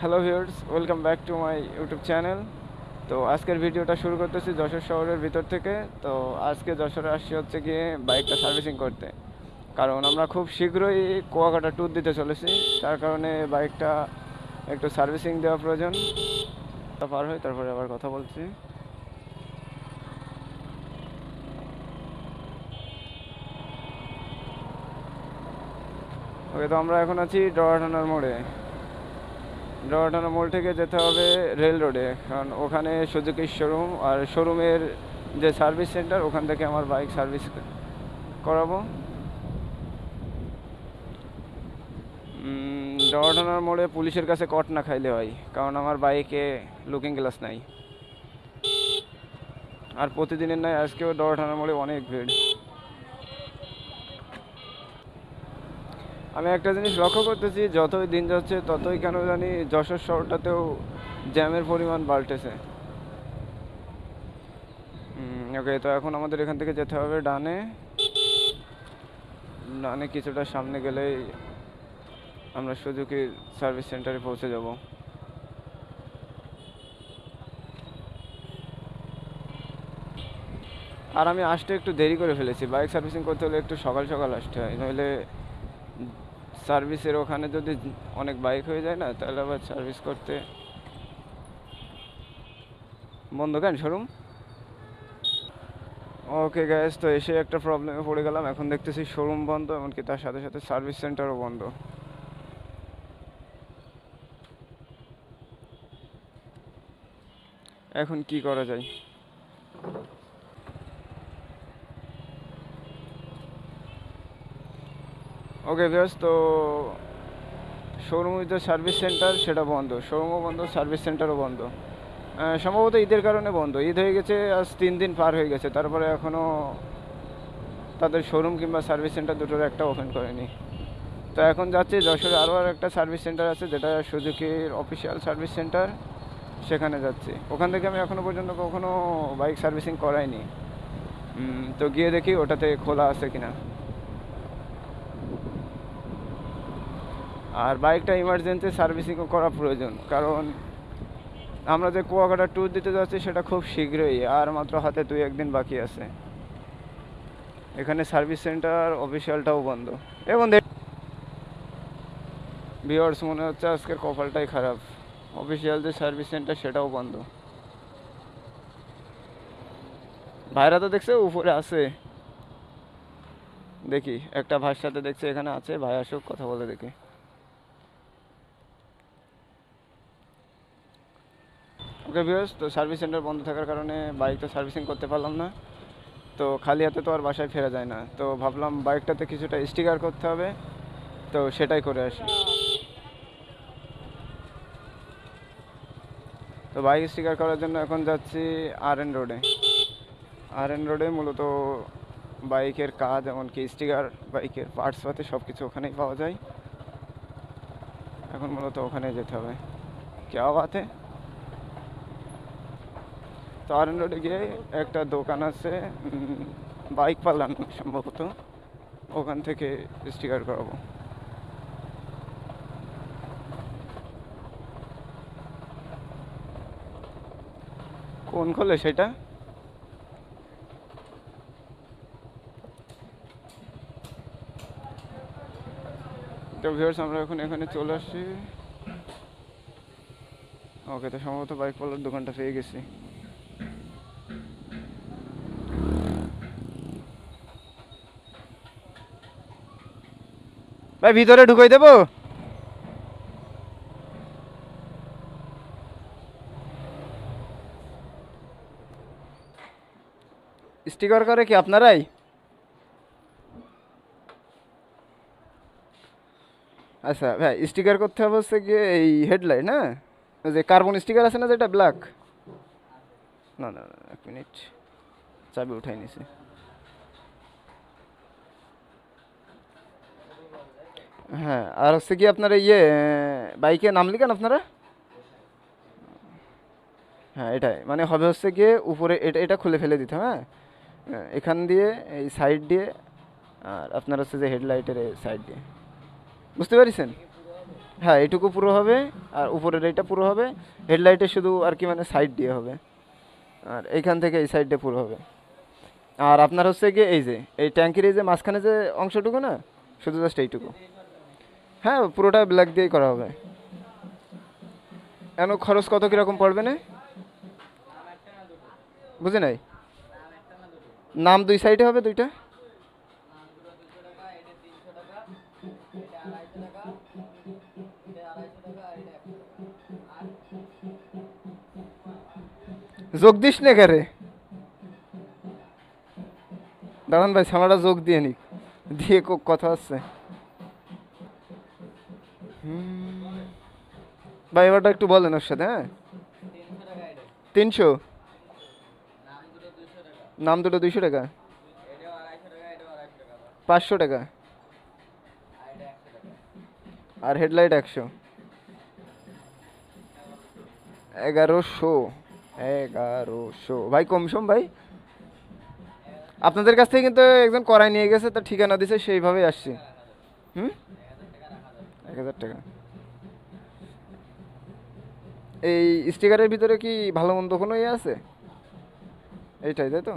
Hello viewers, welcome back to my YouTube channel. তো আজকের ভিডিওটা শুরু করতেছি যশোর শহরের ভিতর থেকে। তো আজকে যশোরে আসছি হচ্ছে গিয়ে বাইকটা সার্ভিসিং করতে, কারণ আমরা খুব শীঘ্রই কুয়াকাটা ট্যুর দিতে চলেছি। তার কারণে বাইকটা একটু সার্ভিসিং দেওয়া প্রয়োজন। তা পার হয়ে তারপরে আবার কথা বলছি। ওকে, তো আমরা এখন আছি ডরাটানার মোড়ে। ডরাটানা মোড় থেকে যেতে হবে রেল রোডে, কারণ ওখানে সুজুকির শোরুম, আর শোরুমের যে সার্ভিস সেন্টার, ওখান থেকে আমার বাইক সার্ভিস করাবো। ডরাটানার মোড়ে পুলিশের কাছে কট না খাইলে হয়, কারণ আমার বাইকে লুকিং গ্লাস নাই। আর প্রতিদিনের নয়, আজকেও ডরাটানার মোড়ে অনেক ভিড়। আমি একটা জিনিস লক্ষ্য করতেছি, যতই দিন যাচ্ছে ততই কেন জানি যশোর শহরটাতেও জ্যামের পরিমাণ বাড়তেছে। ওকে, তো এখন আমাদের এখান থেকে যেতে হবে ডানে। ডানে কিছুটা সামনে গেলেই আমরা সুজুকির সার্ভিস সেন্টারে পৌঁছে যাব। আর আমি আসতে একটু দেরি করে ফেলেছি। বাইক সার্ভিসিং করতে হলে একটু সকাল সকাল আসতে হয়, নইলে সার্ভিসের ওখানে যদি অনেক বাইক হয়ে যায় না, তাহলে আবার সার্ভিস করতে বন্ধ। কেন শোরুম? ওকে গ্যাস, তো এসে একটা প্রবলেমে পড়ে গেলাম। এখন দেখতেছি শোরুম বন্ধ, এমনকি তার সাথে সাথে সার্ভিস সেন্টারও বন্ধ। এখন কি করা যায়? ওকে ভিউয়ার্স, তো শোরুম যে সার্ভিস সেন্টার সেটা বন্ধ, শোরুমও বন্ধ, সার্ভিস সেন্টারও বন্ধ। সম্ভবত ঈদের কারণে বন্ধ। ঈদ হয়ে গেছে, আজ 3 দিন পার হয়ে গেছে, তারপরে এখনও তাদের শোরুম কিংবা সার্ভিস সেন্টার দুটোর একটা ওপেন করেনি। তো এখন যাচ্ছি যশোরে আরও আর একটা সার্ভিস সেন্টার আছে, যেটা সুজুকির অফিসিয়াল সার্ভিস সেন্টার। সেখানে যাচ্ছি। ওখান থেকে আমি এখনও পর্যন্ত কখনো বাইক সার্ভিসিং করাইনি। তো গিয়ে দেখি ওটাতে খোলা আছে কিনা। আর বাইকটা ইমার্জেন্সি সার্ভিসিংও করা প্রয়োজন, কারণ আমরা যে কুয়াকাটা ট্যুর দিতে যাচ্ছি সেটা খুব শীঘ্রই, আর মাত্র হাতে 2-1 দিন বাকি আছে। এখানে সার্ভিস সেন্টার অফিসিয়ালটাও বন্ধ। এবং ভিউয়ার্স, মনে হচ্ছে আজকের কপালটাই খারাপ, অফিসিয়াল যে সার্ভিস সেন্টার সেটাও বন্ধ। ভাইরা তো দেখছে উপরে আছে, দেখি একটা ভাইয়ের সাথে দেখছে এখানে আছে। ভাই আসুক, কথা বলে দেখি। ওকে ভিউয়ার্স, তো সার্ভিস সেন্টার বন্ধ থাকার কারণে বাইক তো সার্ভিসিং করতে পারলাম না। তো খালি হাতে তো আর বাসায় ফেরা যায় না, তো ভাবলাম বাইকটাতে কিছুটা স্টিকার করতে হবে, তো সেটাই করে আসি। তো বাইক স্টিকার করার জন্য এখন যাচ্ছি RN রোডে। RN রোডে মূলত বাইকের কাজ, এমনকি স্টিকার, বাইকের পার্টস পাতি সব কিছু ওখানেই পাওয়া যায়। এখন মূলত ওখানে যেতে হবে। क्या बात है। তো RN রোডে গিয়ে একটা দোকান আছে, বাইক পাল্লান সম্ভবত, ওখান থেকে স্টিকার করাবো। কোন খোলে সেটা? তো ভিউয়ার্স, আমরা এখন এখানে চলে আসছি। ওকে, তো সম্ভবত বাইক পাল্লার দোকানটা পেয়ে গেছি। ভাই ভিতরে ঢুকাই দেবো? স্টিকার করে কি আপনারাই? আচ্ছা ভাই, স্টিকার করতে হবে হচ্ছে গিয়ে এই হেডলাইট, হ্যাঁ, ওই যে কার্বন স্টিকার আছে না, যেটা ব্ল্যাক। না না না, 1 মিনিট, চাবি উঠাই নিছি। হ্যাঁ, আর হচ্ছে কি আপনার ইয়ে বাইকে নাম লিখান আপনারা? হ্যাঁ, এটাই মানে হবে হচ্ছে গিয়ে উপরে এটা এটা খুলে ফেলে দিতে হবে, হ্যাঁ। এখান দিয়ে এই সাইড দিয়ে, আর আপনার হচ্ছে যে হেডলাইটের সাইড দিয়ে, বুঝতে পারছেন? হ্যাঁ এইটুকু পুরো হবে, আর উপরের এইটা পুরো হবে। হেডলাইটে শুধু আর কি মানে সাইড দিয়ে হবে, আর এইখান থেকে এই সাইডে পুরো হবে। আর আপনার হচ্ছে গিয়ে এই যে এই ট্যাঙ্কির এই যে মাঝখানে যে অংশটুকু না, শুধু জাস্ট এইটুকু। হ্যাঁ পুরোটা ব্ল্যাক দিয়েই করা হবে। কেন খরচ কত কীরকম পড়বে না? বুঝে নাই। নাম দুই সাইডে হবে দুইটা। যোগ দিস নে কারে, দাঁড়ান ভাই সামাটা যোগ দিয়ে নিক, দিয়ে কথা হচ্ছে। ভাই এবারটা একটু বলেন ওর সাথে। হ্যাঁ 300, নাম দুটো 200 টাকা, 500 টাকা, আর হেডলাইট 100, 1100। 1100 ভাই কমসম ভাই। আপনাদের কাছ থেকে কিন্তু একজন করাই নিয়ে গেছে, তার ঠিকানা দিছে, সেইভাবেই আসছি। হুম, 1000 টাকা। এই স্টিকারের ভিতরে কি ভালো মন্দ কোনো ইয়ে আছে? এইটাই তাই তো।